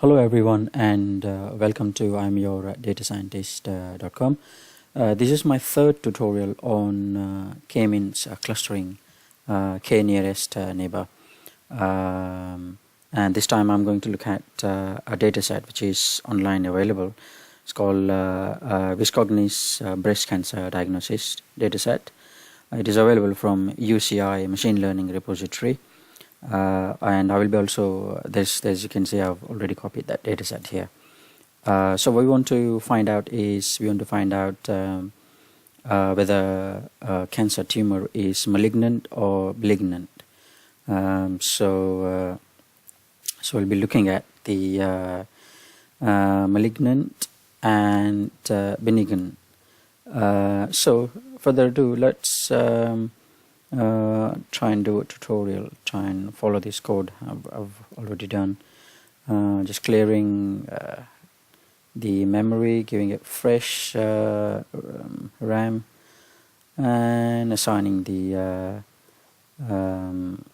Hello everyone and welcome to I'm your data scientist.com. This is my third tutorial on k-means clustering, k nearest neighbor, and this time I'm going to look at a data set which is online available. It's called Viscogni's breast cancer diagnosis data set. It is available from UCI machine learning repository. And I will be also this, as you can see, I've already copied that data set here. So what we want to find out is whether cancer tumor is malignant or malignant. So we'll be looking at the malignant and benign. So further ado, let's try and do a tutorial, try and follow this code I've already done. Just clearing the memory, giving it fresh RAM, and assigning the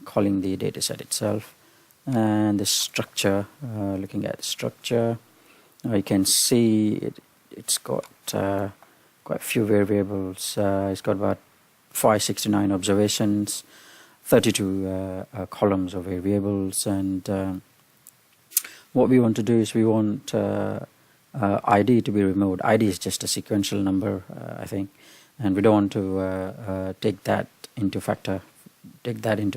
calling the dataset itself, and the structure. Looking at the structure, you can see it's got quite a few variables. It's got about 569 observations, 32 columns of variables, and what we want to do is we want ID to be removed. ID is just a sequential number, I think, and we don't want to take that into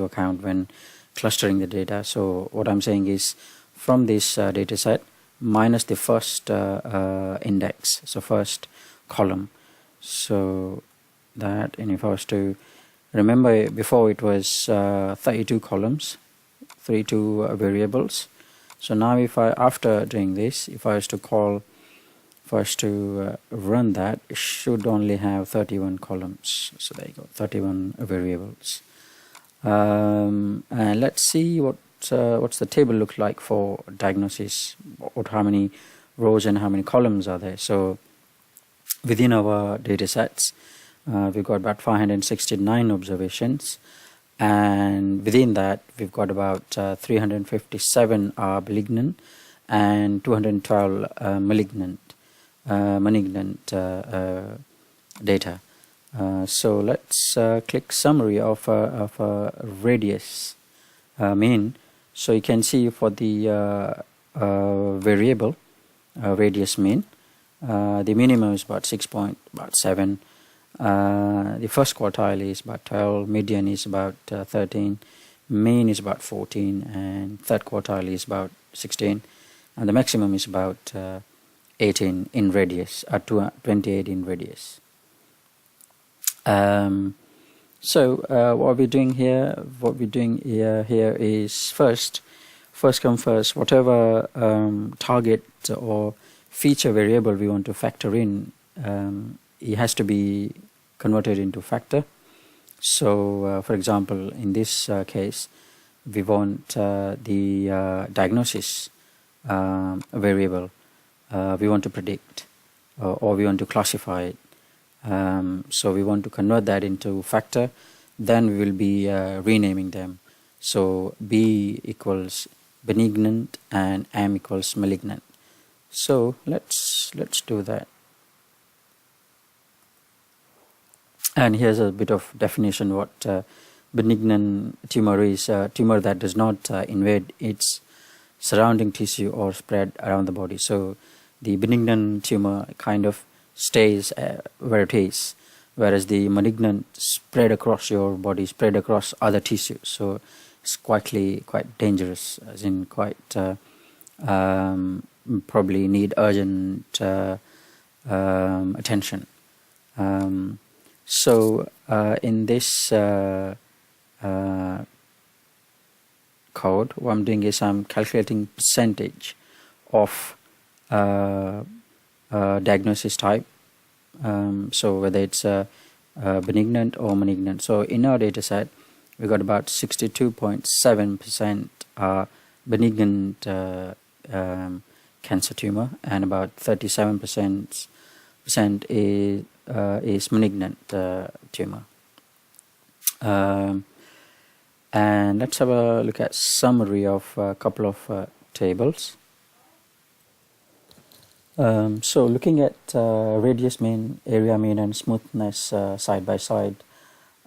account when clustering the data. So what I'm saying is, from this data set, minus the first index, so first column. So that, and if I was to remember, before it was 32 columns, 32 variables. So now after doing this, if I was to run that, it should only have 31 columns. So there you go, 31 variables. And let's see what's the table look like for diagnosis. How many rows and how many columns are there? So within our data sets, we've got about 569 observations, and within that we've got about 357 are malignant and 212 malignant data. So let's click summary of a radius mean. So you can see for the variable radius mean, the minimum is about 6.7. The first quartile is about 12, median is about 13, mean is about 14, and third quartile is about 16, and the maximum is about 18 in radius, 28 in radius. So what we're doing here is first come first, whatever target or feature variable we want to factor in, it has to be converted into factor. So for example, in this case, we want the diagnosis variable we want to predict, or we want to classify it. So we want to convert that into factor. Then we will be renaming them. So B equals benignant and M equals malignant. So let's do that. And here's a bit of definition what benignant tumor is: a tumor that does not invade its surrounding tissue or spread around the body. So the benignant tumor kind of stays where it is, whereas the malignant spread across your body, spread across other tissues. So it's quite dangerous, as in quite probably need urgent attention. So in this code, what I'm doing is I'm calculating percentage of diagnosis type, so whether it's benignant or malignant. So in our data set, we got about 62.7% benignant cancer tumor, and about 37% is malignant tumor. And let's have a look at summary of a couple of tables. So looking at radius mean, area mean, and smoothness side by side,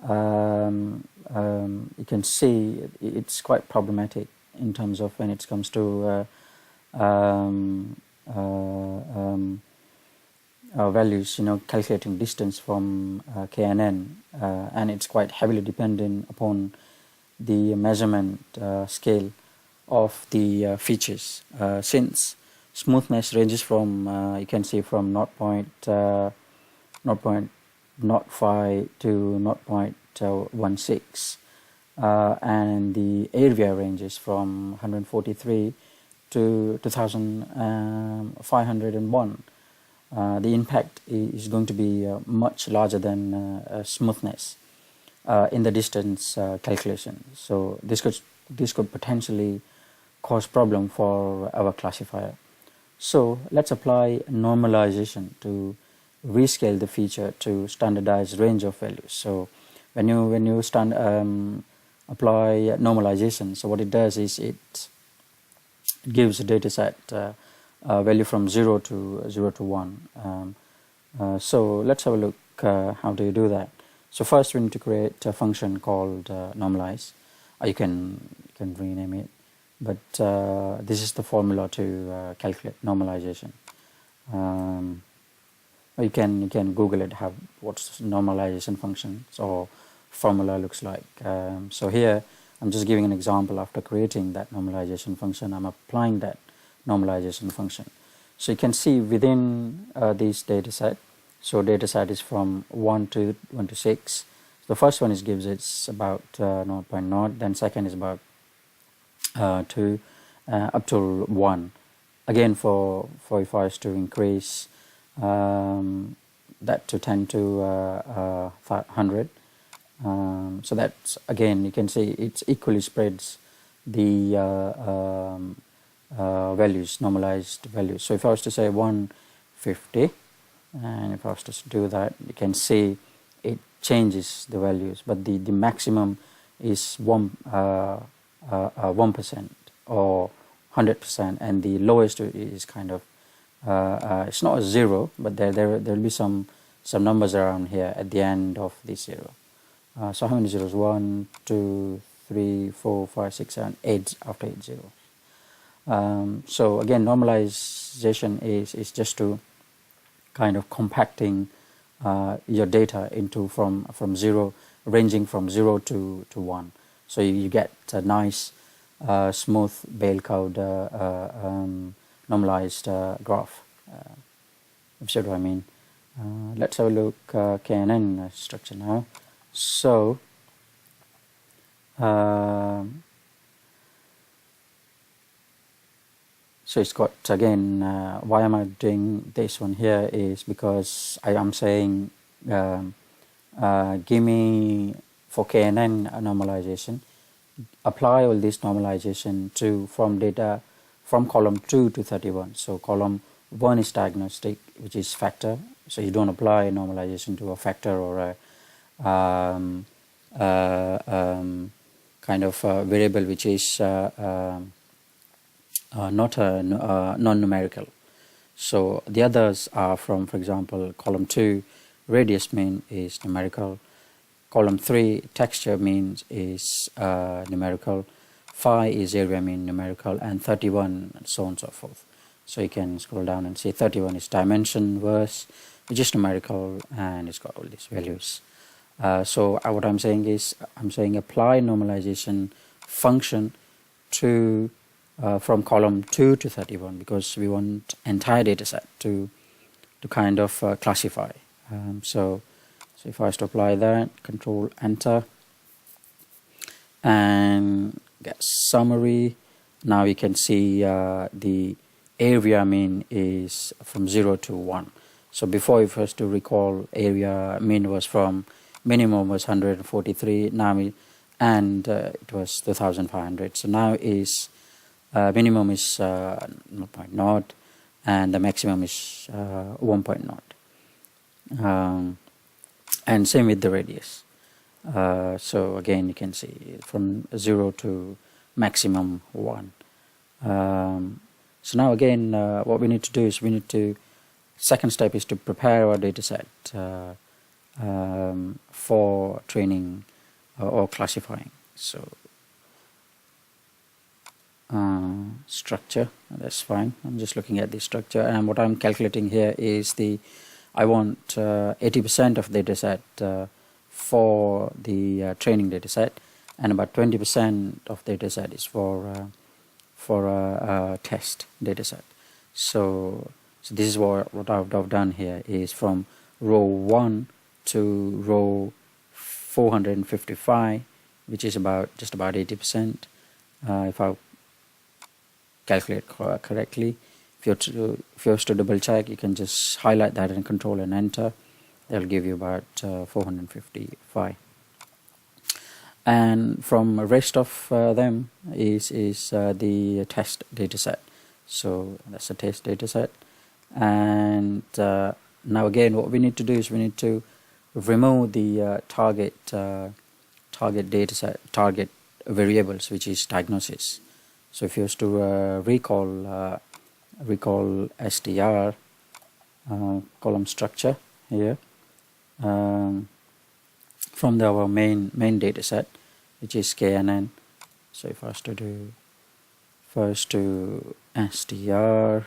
you can see it's quite problematic in terms of when it comes to values, calculating distance from K and N, and it's quite heavily dependent upon the measurement scale of the features, since smoothness ranges from, you can see, from 0.05 to 0.16, and the area ranges from 143 to 2501. The impact is going to be much larger than smoothness in the distance calculation. So this could potentially cause problem for our classifier. So let's apply normalization to rescale the feature to standardized range of values. So when you apply normalization, so what it does is it gives a data set value from 0 to 1. So let's have a look how do you do that. So first we need to create a function called normalize. You can rename it, but this is the formula to calculate normalization. You can Google it, what's normalization functions or formula looks like. So here I'm just giving an example. After creating that normalization function, I'm applying that normalization function. So you can see within this data set, so data set is from 1 to 6. The first one gives it's about 0.0, then second is about 2 up to 1. Again, for if I was to increase that to 10 to 100, so that's, again, you can see it's equally spreads the values, normalized values. So if I was to say 150, and if I was to do that, you can see it changes the values, but the maximum is 1% or 100%, and the lowest is kind of it's not a 0, but there will be some numbers around here at the end of this 0. So how many zeros? 1, 2, 3, 4, 5, 6, 7, 8 after 8 zeros. So again, normalization is just to kind of compacting your data into from 0, ranging from 0 to 1. So you get a nice smooth bell curved normalized graph. You see what I mean? Let's have a look KNN structure now. So so it's got, again, why am I doing this one here is because I am saying give me, for KNN normalization, apply all this normalization to from data from column 2 to 31. So column 1 is diagnostic, which is factor, so you don't apply normalization to a factor or a kind of variable which is not a non-numerical. So the others are from, for example, column 2 radius mean is numerical, column 3 texture means is numerical, phi is area mean numerical, and 31 and so on and so forth. So you can scroll down and see 31 is dimension verse, which is numerical, and it's got all these values. So what I'm saying is, I'm saying apply normalization function to from column 2 to 31, because we want entire data set to kind of classify. So if I was to apply that, control enter, and get summary. Now you can see the area mean is from 0 to 1. So before, if I was to recall, area mean was from minimum was 143 now, and it was 2500. So now is minimum is 0.0 and the maximum is 1.0. And same with the radius. So again, you can see from 0 to maximum 1. So now again, what we need to do is second step is to prepare our data set for training or classifying. So structure, that's fine. I'm just looking at the structure, and what I'm calculating here is I want 80% of the data set for the training data set, and about 20% of the data set is for a test data set. So this is what I've done here, is from row 1 to row 455, which is just about 80%. If I calculate correctly, if you have to double check, you can just highlight that and control and enter. That'll give you about 455. And from the rest of them is the test data set. So that's a test data set. And now again, what we need to do is we need to remove the target data set, target variables, which is diagnosis. So if you was to recall str column structure here from our main data set, which is KNN. So if I was to do first to str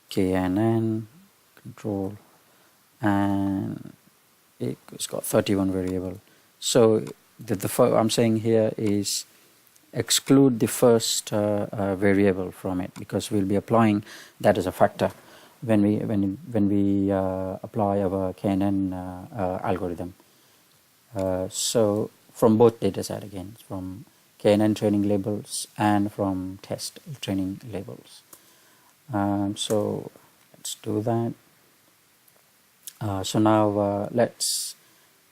KNN control, and it's got 31 variable. So I'm saying here is exclude the first variable from it, because we'll be applying that as a factor when we apply our KNN algorithm. So from both data set, again, from KNN training labels and from test training labels. So let's do that. So now let's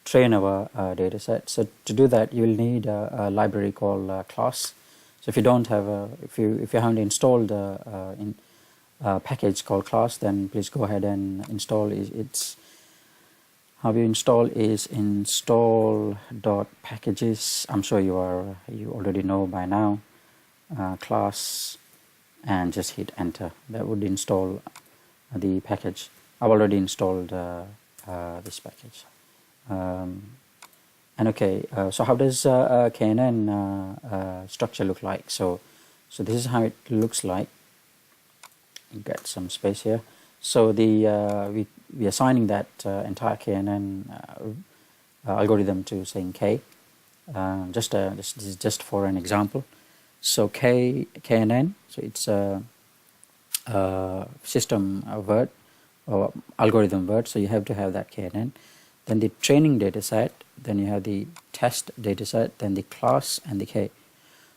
train our data set. So to do that, you will need a library called class. So if you don't have if you haven't installed a package called class, then please go ahead and install it. How you install is install.packages. I'm sure you already know by now. Class, and just hit enter. That would install the package. I've already installed this package. And okay, so how does KNN structure look like? So this is how it looks like. Get some space here. So we assigning that entire KNN algorithm to saying K. This is just for an example. So KNN. So it's a system word or algorithm word. So you have to have that KNN. Then the training data set. Then you have the test data set. Then the class and the K.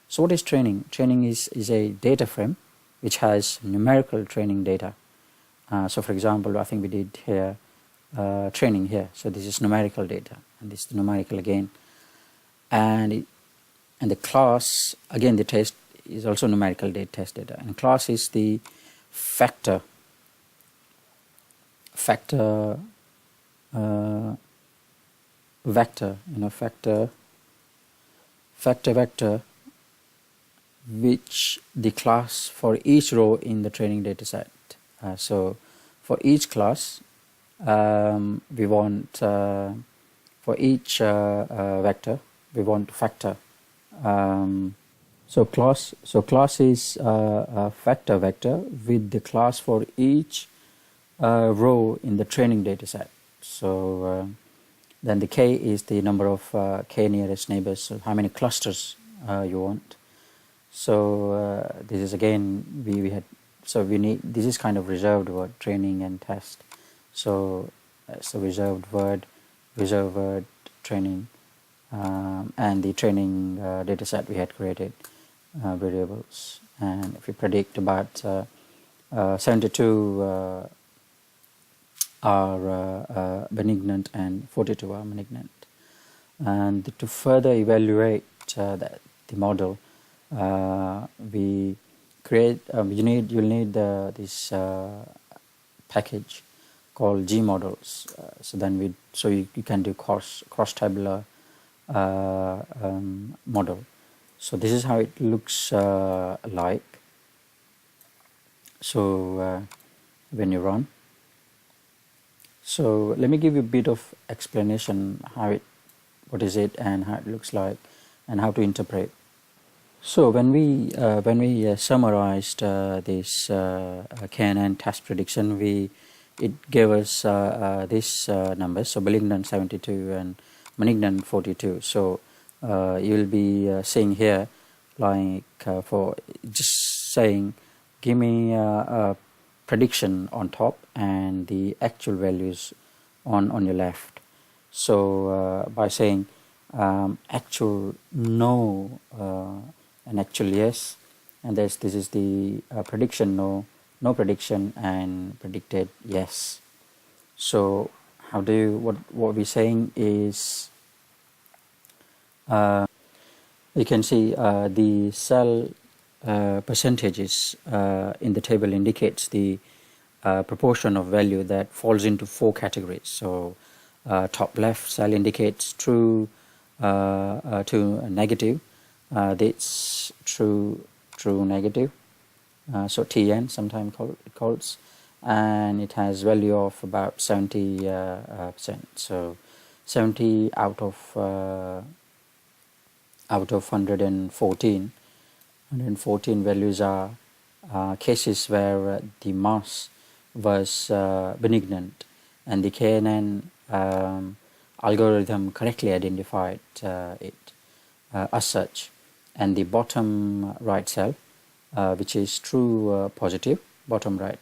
So what is training? Training is a data frame which has numerical training data. So for example, I think we did here training here. So this is numerical data, and this is numerical again. And the class, again, the test is also numerical data, test data. And class is the factor vector, factor vector, which the class for each row in the training data set. So for each class, we want for each vector we want to factor. So class is a factor vector with the class for each row in the training data set. So then the K is the number of K nearest neighbors, so how many clusters you want. So this is again we had, so we need, this is kind of reserved word, training and test. So reserved word training, and the training data set we had created variables. And if we predict about 72 are benignant and 42 are malignant. And to further evaluate the model, we create. You'll need this package called Gmodels. So you can do cross tabular model. So this is how it looks like. So when you run, so let me give you a bit of explanation what is it and how it looks like and how to interpret. So when we summarized this KNN test prediction, it gave us these numbers. So malignant 72 and malignant 42. So you'll be seeing here, like for just saying, give me a prediction on top and the actual values on your left. So by saying actual no and actual yes, and this is the prediction no prediction, and predicted yes. So how do you, what we're saying is you can see the cell percentages in the table indicates the proportion of value that falls into 4 categories. So top left cell indicates true to negative. That's true negative. So TN sometimes it calls, and it has value of about 70%. So 70 out of 114 values are cases where the mass was benignant, and the KNN algorithm correctly identified it as such. And the bottom right cell, which is true positive, bottom right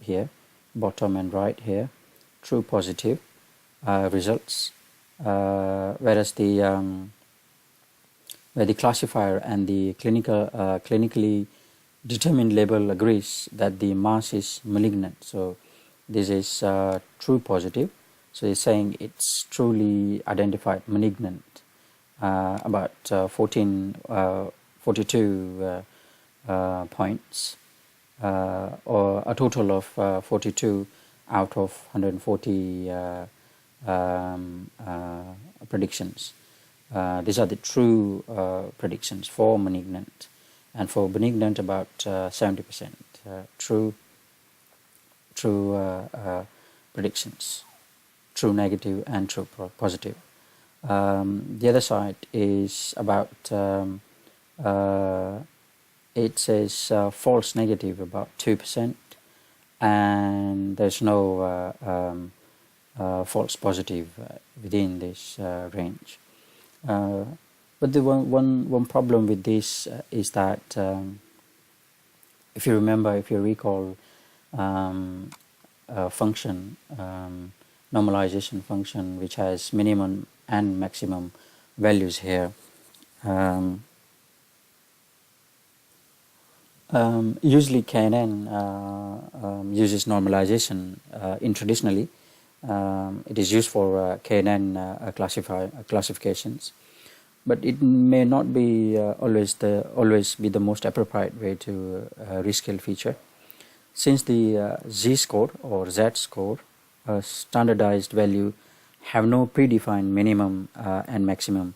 here, bottom and right here, true positive results, whereas where the classifier and the clinically determined label agrees that the mass is malignant. So this is true positive. So it's saying it's truly identified malignant. About 42 points, or a total of 42 out of 140 predictions. These are the true predictions for malignant, and for benignant about 70% true predictions, true negative and true positive. The other side is about it says false negative about 2%, and there's no false positive within this range. But the one problem with this is that if you recall function, normalization function, which has minimum and maximum values here. Usually KNN uses normalization traditionally. It is used for KNN classifications, but it may not be always be the most appropriate way to rescale feature, since the z-score or z-score, a standardized value, have no predefined minimum and maximum.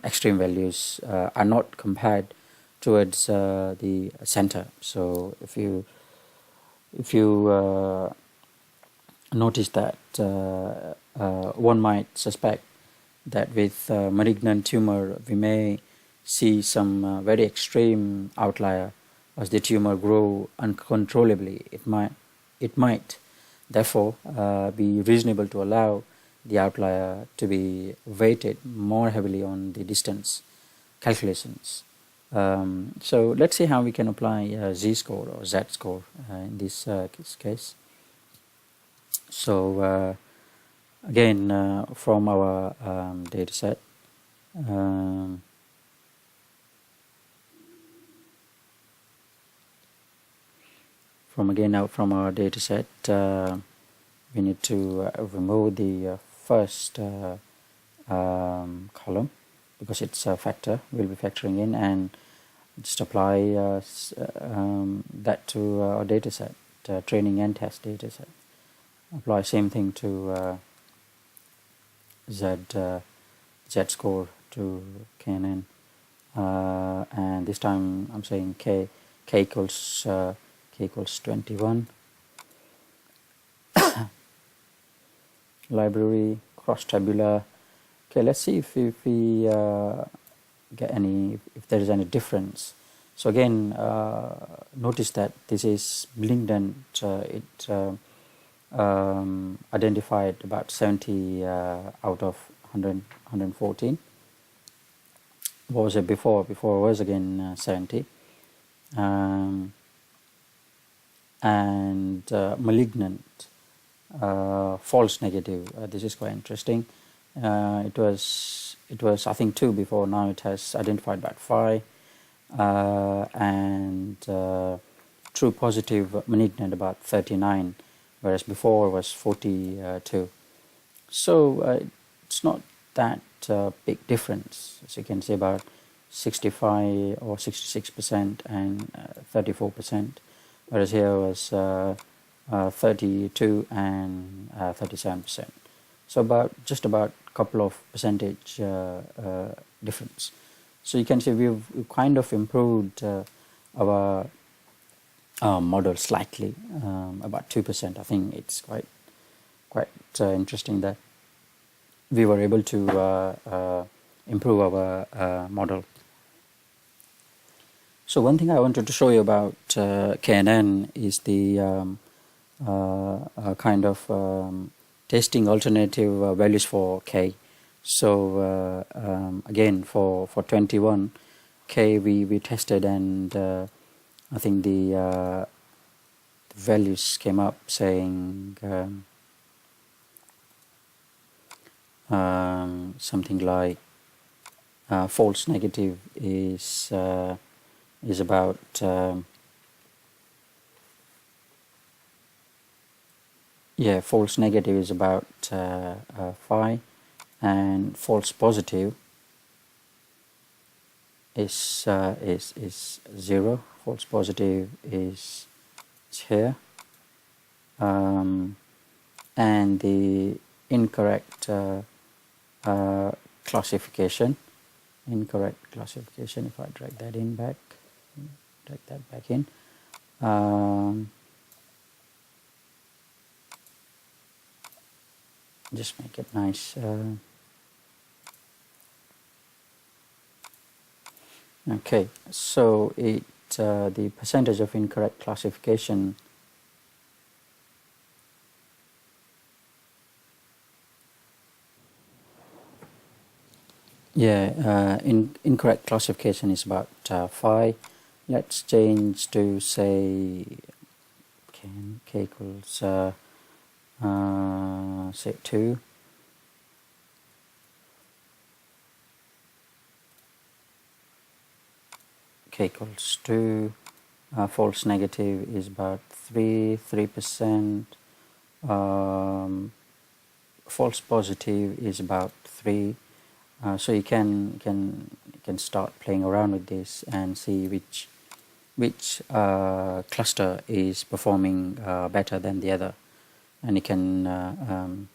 Extreme values are not compared towards the center. So if you notice that one might suspect that with malignant tumor we may see some very extreme outlier as the tumor grow uncontrollably. It might therefore be reasonable to allow the outlier to be weighted more heavily on the distance calculations. So let's see how we can apply z-score or z-score in this case. So again, from our data set, from our data set, we need to remove the first column, because it's a factor we'll be factoring in, and just apply that to our data set, training and test data set. Apply same thing to z-score to KNN, and this time I'm saying k k equals 21. Library, cross tabular. Okay, let's see if we get any, if there is any difference. So again, notice that this is blinked and it identified about 70 out of 114. What was it before? Before was again 70. And malignant, false negative. This is quite interesting. It was I think 2 before. Now it has identified about 5, and true positive malignant about 39, whereas before was 42. So it's not that big difference. As you can see, about 65 or 66% and 34%, whereas here was 32 and 37%. So just about a couple of percentage difference. So you can see we've kind of improved our model slightly, about 2%. I think it's quite interesting that we were able to improve our model. So one thing I wanted to show you about KNN is the kind of testing alternative values for K. So again, for 21 K we tested, and I think the values came up saying something like false negative is about false negative is about 5, and false positive is 0. False positive is here, and the incorrect classification. If I drag that back in, just make it nice. Okay, so the percentage of incorrect classification incorrect classification is about 5. Let's change to say k equals say 2. K equals 2. False negative is about 3%. False positive is about 3. So you can start playing around with this and see which cluster is performing better than the other, and you can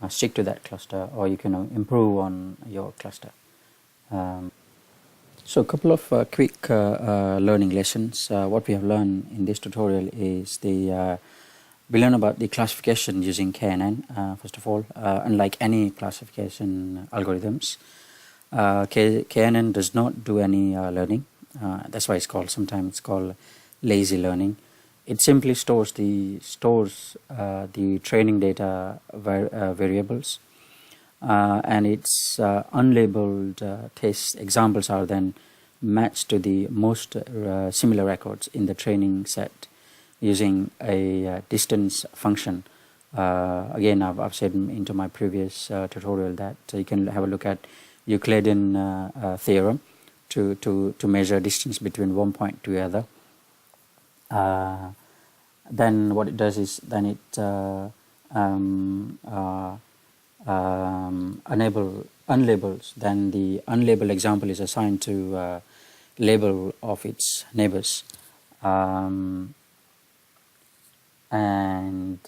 stick to that cluster, or you can improve on your cluster. So a couple of quick learning lessons. What we have learned in this tutorial is we learn about the classification using KNN. First of all, unlike any classification algorithms, KNN does not do any learning. That's why it's sometimes called lazy learning. It simply stores the training data variables, and its unlabeled test examples are then matched to the most similar records in the training set using a distance function. Again, I've said into my previous tutorial that you can have a look at Euclidean theorem to measure distance between one point to the other. Then what it does is then it unlabels. Then the unlabeled example is assigned to label of its neighbors. And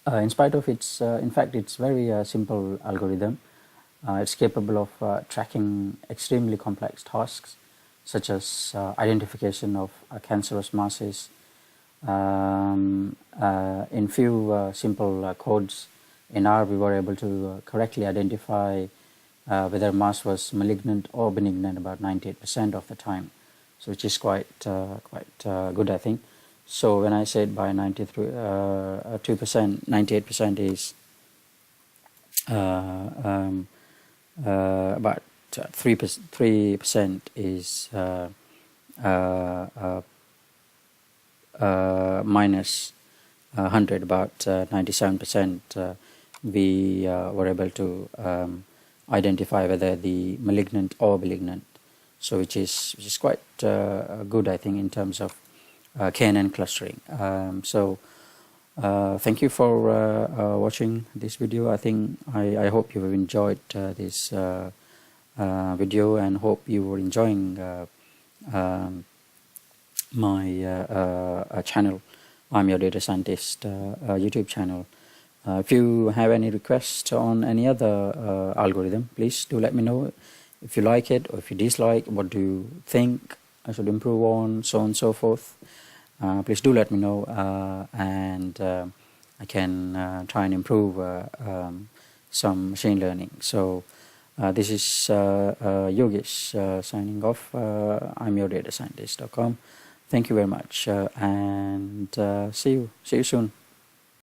in spite of its, in fact, it's very simple algorithm. It's capable of tracking extremely complex tasks such as identification of cancerous masses. In few simple codes in R, we were able to correctly identify whether mass was malignant or benignant about 98% of the time, so which is quite good, I think. So when I said by 2%, 98% is about 3% is minus 100, about 97%. We were able to identify whether the malignant or malignant, so which is quite good, I think, in terms of KNN clustering. Thank you for watching this video. I think I hope you have enjoyed this video, and hope you were enjoying my channel. I'm your data scientist YouTube channel. If you have any requests on any other algorithm, please do let me know. If you like it or if you dislike, what do you think I should improve on, so on and so forth. Please do let me know, and I can try and improve some machine learning. So this is Yogesh signing off. I'm your datascientist.com. Thank you very much, and see you soon.